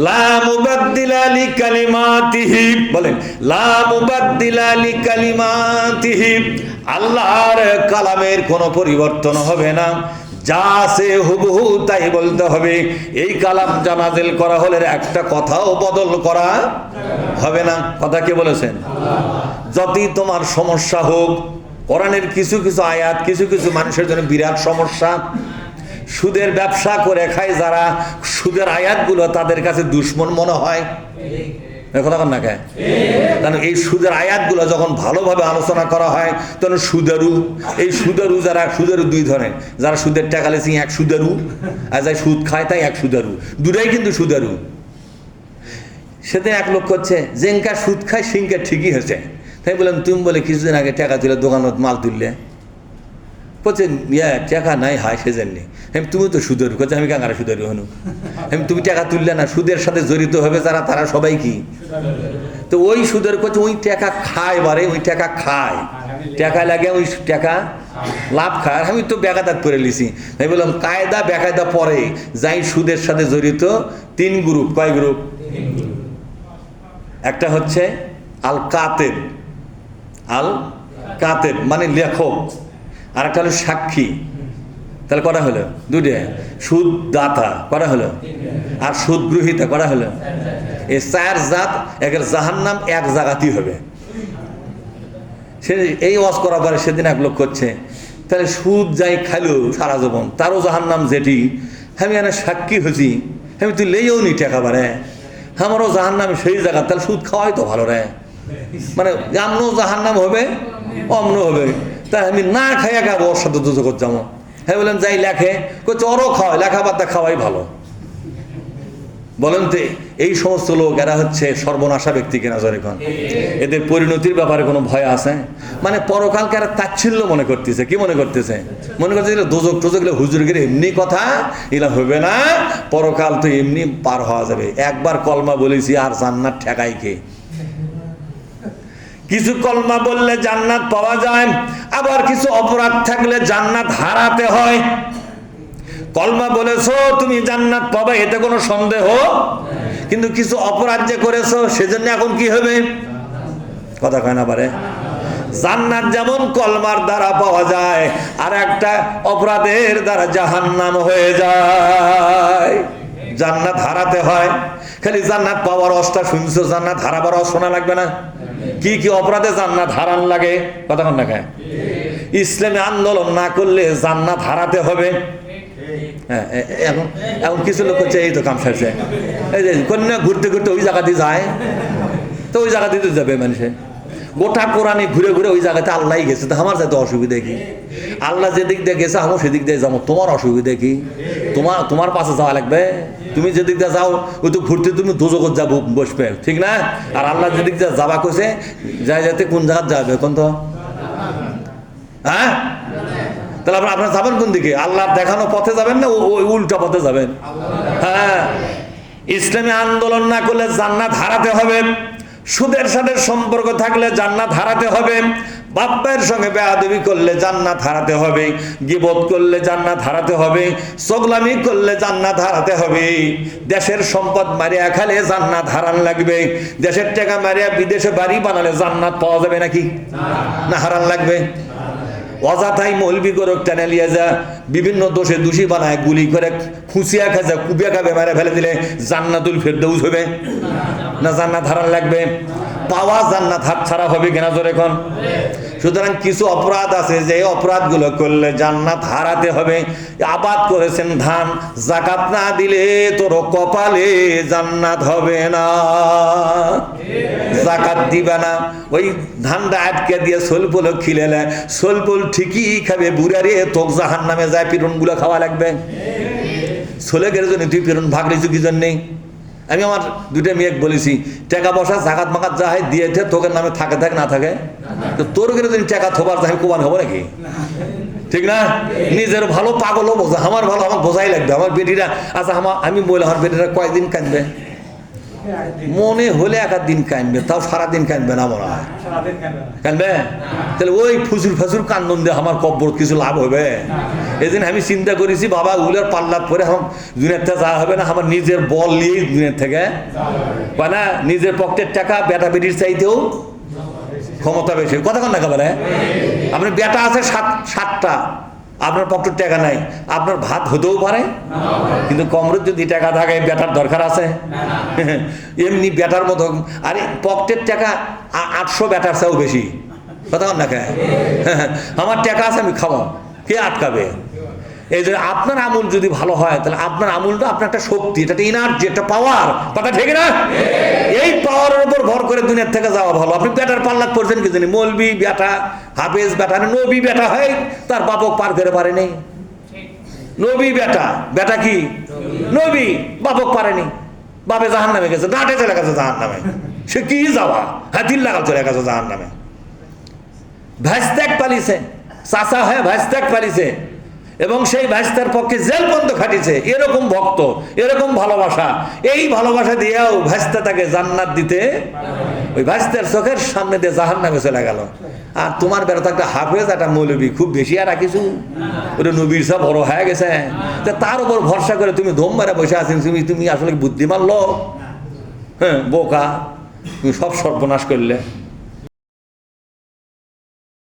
লা মুবাদদিলা লিকালিমাতিহি, বলেন লা মুবাদদিলা লিকালিমাতিহি, আল্লাহর কালামের কোনো পরিবর্তন হবে না, যা আছে হুবহু তাই বলতে হবে। এই কালাম নাযিল করা হলে একটা কথাও বদল করা হবে না। কথা কে বলেছেন? যতই তোমার সমস্যা হোক, কোরআনের কিছু কিছু আয়াত কিছু কিছু মানুষের জন্য বিরাট সমস্যা। সুদের ব্যবসা করে খায় যারা, সুদের আয়াতগুলো তাদের কাছে দুশ্মন মনে হয়। কথা বল না কে? কারণ এই সুদের আয়াতগুলো যখন ভালোভাবে আলোচনা করা হয় তখন সুদেরু, এই সুদেরু যারা, সুদেরু দুই ধরনের, যারা সুদের টাকা লেছি এক সুদেরু, আর যাই সুদ খায় তাই এক সুদেরু, দুটাই কিন্তু সুদেরু। সেদিন এক লোক করছে জেঙ্কা সুদ খায় সিংকা ঠিকই হয়েছে। তাই বললাম তুমি বলে কিছুদিন আগে টাকা তুলে দোকানত মাল তুললে, বলছে টাকা নাই হয় সেজন্যে। তুমি তো সুদের করছে, আমি কাঙ্গারা সুদের হনু। তুমি টাকা তুললে না, সুদের সাথে জড়িত হবে যারা তারা সবাই কি? তো ওই সুদের করছে ওই টাকা খায়, বারে ওই টাকা খায়, টাকা লাগে ওই টাকা লাভ খায়। আমি তো বেকায়দাত করে লিছি। আমি বললাম কায়দা বেকায়দা পরে, যাই সুদের সাথে জড়িত তিন গ্রুপ। কয় গ্রুপ? একটা হচ্ছে আল কাতেব, আল কাতেব মানে লেখক, আর একটা হলো সাক্ষী। তাহলে করা হলো দুটো। সুদ দাতা করা হলো, আর সুদ গ্রহীতা করা হলো। এই চার জাত, একের জাহান্নাম এক জায়গাতেই হবে। সে এই ওয়াজ করার পরে সেদিন এক লোক করছে তাহলে সুদ যাই খাইলো সারা জীবন তারও জাহান্নাম যেটি, আমি এনে সাক্ষী হয়েছি, আমি তুই লেও নি টাকা বারে, আমারও জাহান্নাম সেই জায়গা, তাহলে সুদ খাওয়াই তো ভালো রে। মানে আমনও জাহান্নাম হবে অমন হবে, তাই আমি না খাইয়া খাবো ওর সাথে দুজো করতে যাবো। হ্যাঁ বললাম যাই লেখে, করছে ওরও খাওয়াই, লেখা বার্তা খাওয়াই ভালো। বলেন তো এই সমস্ত লোক এরা হচ্ছে সর্বনাশা ব্যক্তি কিনা জোরে কোন? এদের পরিণতির ব্যাপারে কোনো ভয় আছে? মানে পরকালকে এরা তাচ্ছিল্য মনে করতেছে। কি মনে করতেছে? মনে করছে দোজক টোজক হুজুরগির এমনি কথা, এগুলা হবে না, পরকাল তো এমনি পার হওয়া যাবে। একবার কলমা বলেছি আর জান্নাত ঠেকাই কে? কিছু কলমা বললে জান্নাত পাওয়া যায়, আবার কিছু অপরাধ থাকলে জান্নাত হারাতে হয়। কলমা বলেছো তুমি জান্নাত পাবে, এতে কোনো সন্দেহ, কিন্তু কিছু অপরাধ যে করেছো সেজন্য এখন কি হবে? কথা কয় না পারে। জান্নাত যেমন কলমার দ্বারা পাওয়া যায়, আর একটা অপরাধের দ্বারা জাহান্নাম হয়ে যায়। জান্নাত হারাতে হয়। খালি জান্নাত পাওয়ার অবস্থা শুনছো, জান্নাত হারাবার শোনা লাগবে না? কি কি অপরাধে জান্নাত হারান লাগে? কথা কন না খায়। ইসলামে আন্দোলন না করলে জান্নাত হারাতে হবে। হ্যাঁ, এখন এখন কিছু লোক হচ্ছে এই তো কাম সারছে, এই যে কন্যা ঘুরতে ঘুরতে ওই জায়গাতে যায়, তো ওই জায়গাতে তো যাবে মানুষে। গোটা কোরআনে ঘুরে ঘুরে ওই জায়গাতে আল্লাহ গেছে, তো আমার যাতে অসুবিধা কি? আল্লাহ যেদিক দিয়ে গেছে আমার সেদিক দিয়ে যাবো, তোমার অসুবিধা কি? তোমার পাশে যাওয়া লাগবে। তুমি যেদিক দিয়ে যাও ওই তো ঘুরতে তুমি দোজগত যাবো বসবে, ঠিক না? আর আল্লাহ যেদিক দিয়ে যাবা কইছে যাই যাতে কোন জায়গায় যাবে কোন তো? হ্যাঁ, তাহলে আপনারা যাবেন কোন দিকে? আল্লাহর দেখানো পথে যাবেন না ওই উল্টা পথে যাবেন? হ্যাঁ, ইসলামী আন্দোলন না করলে জান্নাত হারাতে হবে। সুদের সাথে সম্পর্ক থাকলে জান্নাত হারাতে হবে। বাপ্পায়ের সঙ্গে বেয়াদবি করলে জান্নাত হারাতে হবে। গীবত করলে জান্নাত হারাতে হবে। চগলামি করলে জান্নাত হারাতে হবে। দেশের সম্পদ মারিয়া খালে জান্নাত হারান লাগবে। দেশের টাকা মারিয়া বিদেশে বাড়ি বানালে জান্নাত পাওয়া যাবে নাকি? না, হারান লাগবে। অযথাই মৌলবি করে টেনে লিয়ে যা বিভিন্ন দোষে দোষী বানায়, গুলি করে খুঁচিয়া খাজা কুবিয়া খাবে, মেরে ফেলে দিলে জান্নাতুল ফেরদৌস হবে না? জান্নাত হারান লাগবে। পাওয়া জান্নাত হাত ছাড়া হবে কিনা জোরে কোন? সুতরাং কিছু অপরাধ আছে যে অপরাধগুলো করলে জান্নাত হারাতে হবে। আবাদ করেছেন ধান, যাকাত না দিলে তোর কপালে জান্নাত হবে না। যাকাত দিবা না, ওই ধানটা আটকে দিয়ে সোলপুল খিলেলে সোলপুল ঠিকই খাবে, বুড়ারে তোক জাহান্নামে যায় পিরন গুলো খাওয়া লাগবে। ছোলে গেলে জন্য তুই পিরন ভাগ নিছু কি জন্য? আমি আমার দুটা মেয়ে বলেছি টাকা পয়সা জাকাত মাকাত যা হয় দিয়ে তোকে নামে থাকে থাক না থাকে, তো তোর গেলে যদি টাকা থোবার আমি কোবান হবো নাকি? ঠিক না? নিজের ভালো পাগলও বোঝা, আমার ভালো আমার বোঝাই লাগবে। আমার বেটিরা আচ্ছা আমি বললাম আমার বেটিরা কয়েকদিন কাঁদবে, মনে হলে এক দিন কাঁদবে, তাও সারাদিন কাঁদবে না মনে হয়। কাঁদবে? তাহলে ওই ফুসুর ফাসুর কান্দন দিয়ে আমার কব্বর কিছু লাভ হবে? এদিন আমি চিন্তা করেছি বাবা ওগুলোর পাল্লাত পরে আমার দুনিয়ার থেকে যাওয়া হবে না, আমার নিজের বল নিয়েই দুনিয়ার থেকে না, নিজের পকেটের টাকা বেটা বেটির চাইতেও ক্ষমতা বেশি। কথা কন না একেবারে। আপনার বেটা আছে সাতটা, আপনার পকেটের টাকা নাই, আপনার ভাত হতেও পারে, কিন্তু কমরের যদি টাকা থাকে বেটার দরকার আছে? এমনি বেটার মতো। আরে পকেটের টাকা 800 বেটার চেয়েও বেশি। কথা কন না কে? আমার টাকা আছে, আমি খাবো, কে আটকাবে? এই যে আপনার আমল যদি ভালো হয় তাহলে আপনার আমলটা আপনার একটা শক্তি, এটা একটা এনার্জি, একটা পাওয়ার। কথা ঠিক না? এই পাওয়ারের উপর ভর করে দুনিয়ার থেকে যাওয়া ভালো। আপনি বেটার পাল্লাত পড়ছেন কি জানি, মৌলবি বেটা, হাফেজ বেটা, নবী বেটা হয় তার বাপক পার করে পারেনি। নবী বেটা, বেটা কি নবী, বাপক পারেনি, বাপে জাহান নামে গেছে, ডাঁটে চলে গেছে জাহান নামে। সে কি যাওয়া, হ্যাঁ দিল লাগাল চলে গেছে জাহান নামে। ভাইস্ত্যাগ পালিছে, চাচা হয়ে ভাইস্ত্যাগ পালিছে এবং সেই ভাইস্তার পক্ষে জেল পর্যন্ত খাটিছে। এরকম ভক্ত, এরকম ভালোবাসা, এই ভালোবাসা দিয়েও ভাইস্তা তাকে জান্নাত দিতে ওই ভাইস্তার চোখের সামনে দিয়ে জাহান্নামে চলে গেল। আর তোমার বেড়া তো একটা হাফেজ, একটা মৌলবি, খুব বেশি আর কিছু, ওটা নবীর সব বড় হয়ে গেছে, তার উপর ভরসা করে তুমি ধোম মারা বসে আছেন। তুমি আসলে বুদ্ধিমান লোক? হ্যাঁ বোকা, তুমি সব সর্বনাশ করলে।